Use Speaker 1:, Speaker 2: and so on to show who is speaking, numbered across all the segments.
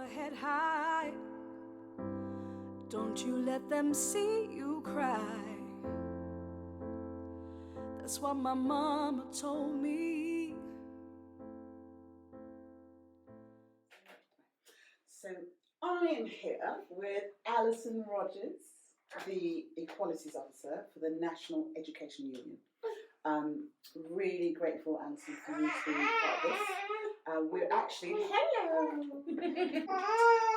Speaker 1: your head high. Don't you let them see you cry. That's what my mama told me.
Speaker 2: So I am here with Alison Rogers, the Equalities Officer for the National Education Union. Really grateful, Alison, for you to be part of this. We're actually, hello!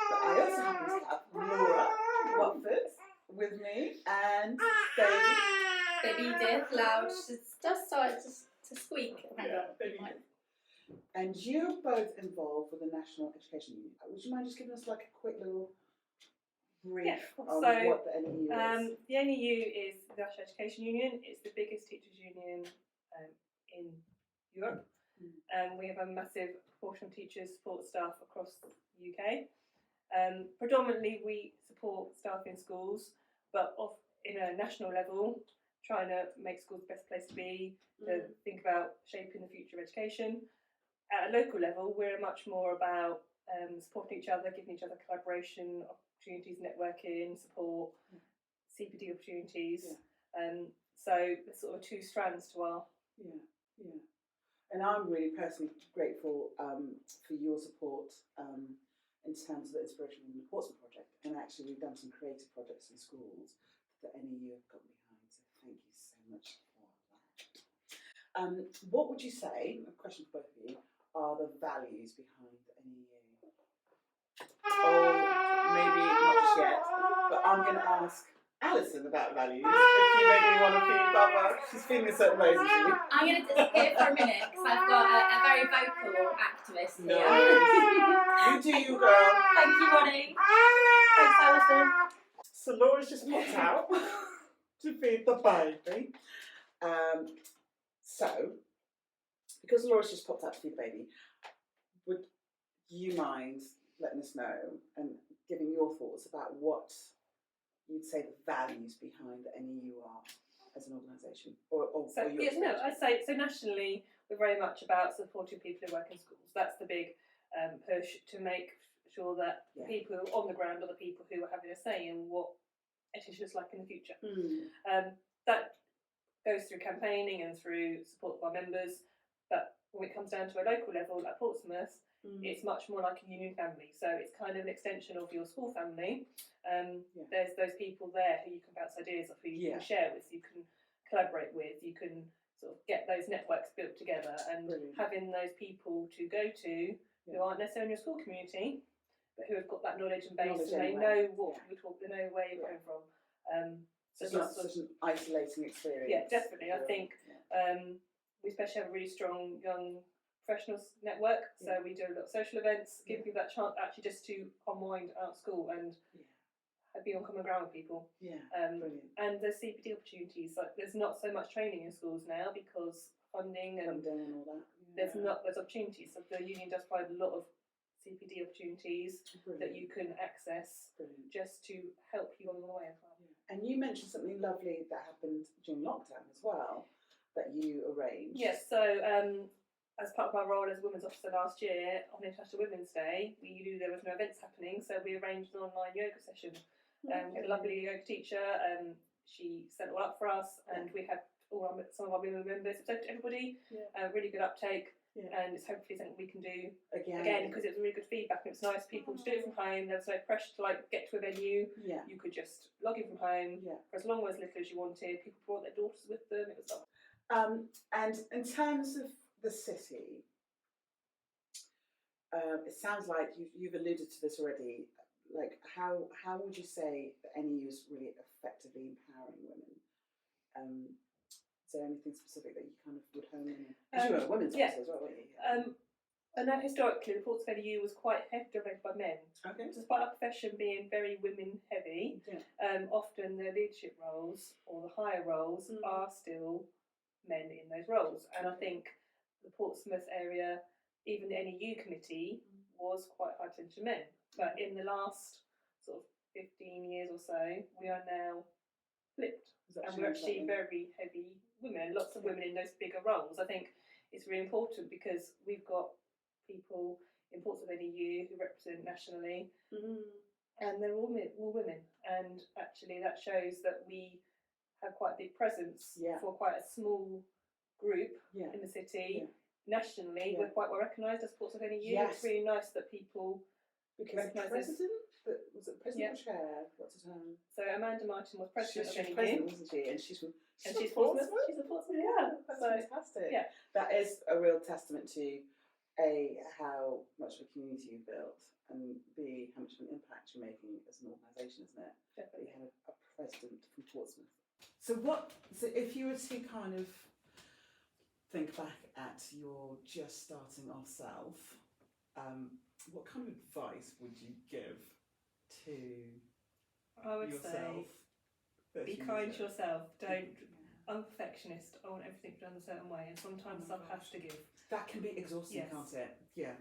Speaker 2: But I also happen to have Laura Watford with me and Baby.
Speaker 3: Baby Edith, loud. She's just started to squeak. Hang on.
Speaker 2: Baby. And you're both involved with the National Education Union. Would you mind just giving us like a quick little brief on what the NEU is?
Speaker 4: The NEU is the National Education Union. It's the biggest teachers' union in Europe. We have a massive proportion of teachers, support staff across the UK. Predominantly, we support staff in schools, but in a national level, trying to make schools the best place to be, to think about shaping the future of education. At a local level, we're much more about supporting each other, giving each other collaboration opportunities, networking, support, CPD opportunities. So there's sort of two strands to our...
Speaker 2: Yeah. And I'm really personally grateful for your support in terms of the Inspirational in the Portsmouth project. And actually, we've done some creative projects in schools that the NEU have got behind. So thank you so much for that. What would you say, a question for both of you, are the values behind the NEU? Or maybe not just yet, but I'm going to ask Alison about values. If you make me want to feed Baba, she's feeling a certain way, isn't she?
Speaker 3: I'm going to disappear for a minute because I've got a very vocal activist here.
Speaker 2: You do you, girl.
Speaker 3: Thank you, Ronnie. Thanks, Alison.
Speaker 2: So Laura's just popped out to feed the baby. So, because Laura's just popped out to feed the baby, would you mind letting us know and giving your thoughts about what you'd say the values behind the NEU are as an organisation?
Speaker 4: I'd say so. Nationally, we're very much about supporting people who work in schools. That's the big push to make sure that the people on the ground are the people who are having a say in what education is like in the future. That goes through campaigning and through support of our members. But when it comes down to a local level, like Portsmouth, it's much more like a union family. So it's kind of an extension of your school family. There's those people there who you can bounce ideas off, who you can share with, you can collaborate with, you can sort of get those networks built together, and having those people to go to who aren't necessarily in your school community, but who have got that knowledge and base, and they know what we talk, they know where you're coming from.
Speaker 2: So it's not such an isolating experience.
Speaker 4: Yeah, definitely. I think we especially have a really strong young professionals network, so we do a lot of social events, give people that chance actually just to unwind out of school and be on common ground with people. And there's CPD opportunities. Like, there's not so much training in schools now because funding and
Speaker 2: all that.
Speaker 4: There's opportunities. So the union does provide a lot of CPD opportunities that you can access just to help you on the way as well.
Speaker 2: And you mentioned something lovely that happened during lockdown as well, that you arranged.
Speaker 4: Yes, so as part of my role as Women's Officer last year, on International Women's Day, we knew there was no events happening, so we arranged an online yoga session. We had a lovely yoga teacher, she set it all up for us, and we had some of our women members, so to everybody, really good uptake. And it's hopefully something we can do again, because it was really good feedback, and it was nice people to do it from home. There was no pressure to get to a venue. You could just log in from home for as long or as little as you wanted. People brought their daughters with them. It was lovely.
Speaker 2: And in terms of the city, it sounds like you've alluded to this already. Like, how would you say the NEU is really effectively empowering women? Is there anything specific that you kind of would hone in? Because you were a women's officer as well, weren't you?
Speaker 4: I know historically the Portsmouth NEU was quite heavily dominated by men. Despite our profession being very women heavy, often the leadership roles or the higher roles are still men in those roles. And I think the Portsmouth area, even the NEU committee, was quite high attention to men. But in the last sort of 15 years or so, we are now flipped. And we're actually very heavy women, lots of women in those bigger roles. I think it's really important because we've got people in Portsmouth NEU who represent nationally,
Speaker 2: Mm.
Speaker 4: and they're all women. And actually, that shows that we have quite a big presence for quite a small group in the city.
Speaker 2: Yeah.
Speaker 4: Nationally, we're quite well recognised as Portsmouth NEU.
Speaker 2: Yes.
Speaker 4: It's really nice that people recognise us.
Speaker 2: Was it president or chair? What's her term?
Speaker 4: So Amanda Martin was president
Speaker 2: She's
Speaker 4: of NEU.
Speaker 2: president, wasn't she? And she's from
Speaker 4: She's
Speaker 2: Portsmouth.
Speaker 4: She's a Portsmouth
Speaker 2: Yeah,
Speaker 4: girl.
Speaker 2: that's
Speaker 4: So,
Speaker 2: fantastic.
Speaker 4: yeah.
Speaker 2: That is a real testament to A, how much of a community you've built, and B, how much of an impact you're making as an organisation, isn't it? That you have a president from Portsmouth. So if you were to kind of think back at your just starting off self, what kind of advice would you give to
Speaker 4: I would
Speaker 2: yourself?
Speaker 4: say, be kind to yourself. I'm a perfectionist. I want everything done a certain way, and sometimes stuff has to give.
Speaker 2: That can be exhausting,
Speaker 4: Yes.
Speaker 2: can't it? Yeah.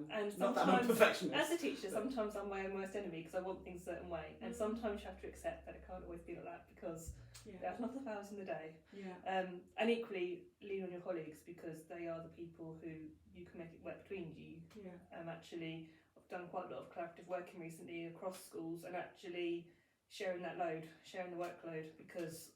Speaker 4: And
Speaker 2: not that I'm a
Speaker 4: sometimes,
Speaker 2: perfectionist.
Speaker 4: as a teacher, sometimes I'm my own worst enemy because I want things a certain way, and sometimes you have to accept that it can't always be like that because there's lots of hours in the day.
Speaker 2: Yeah.
Speaker 4: And equally, lean on your colleagues because they are the people who you can make it work between you.
Speaker 2: Yeah.
Speaker 4: Actually, I've done quite a lot of collaborative working recently across schools, and actually sharing that load, sharing the workload, because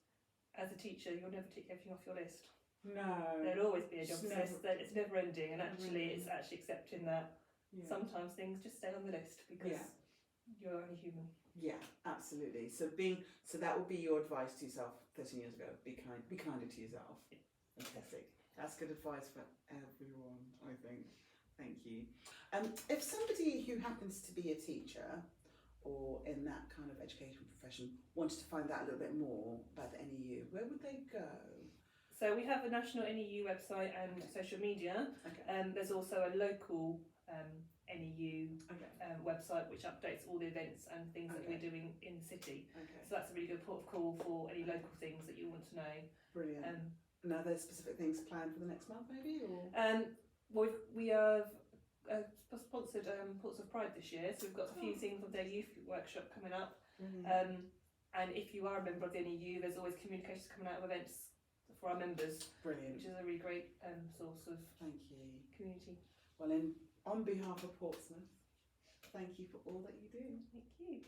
Speaker 4: as a teacher, you'll never take everything off your list.
Speaker 2: No.
Speaker 4: There'll always be a job
Speaker 2: It's
Speaker 4: list that it's never ending, and
Speaker 2: never
Speaker 4: actually,
Speaker 2: ending.
Speaker 4: it's actually accepting that
Speaker 2: Yeah.
Speaker 4: sometimes things just stay on the list because you're only human.
Speaker 2: Yeah, absolutely. So that would be your advice to yourself 13 years ago. Be kinder to yourself. Fantastic. That's good advice for everyone, I think. Thank you. If somebody who happens to be a teacher or in that kind of education profession wanted to find out a little bit more about the NEU, where would they go?
Speaker 4: So we have a national NEU website and social media.
Speaker 2: Okay.
Speaker 4: There's also a local NEU
Speaker 2: Okay.
Speaker 4: website which updates all the events and things that
Speaker 2: Okay.
Speaker 4: we're doing in the city.
Speaker 2: Okay.
Speaker 4: So that's a really good port of call for any local things that you want to know.
Speaker 2: Brilliant. And are there specific things planned for the next month, maybe? Or
Speaker 4: We have sponsored Portsmouth Pride this year, so we've got a few things on their youth workshop coming up. And if you are a member of the NEU, there's always communications coming out of events for our members,
Speaker 2: Brilliant.
Speaker 4: which is a really great source of
Speaker 2: Thank you.
Speaker 4: community.
Speaker 2: Well, on behalf of Portsmouth, thank you for all that you do.
Speaker 4: Thank you.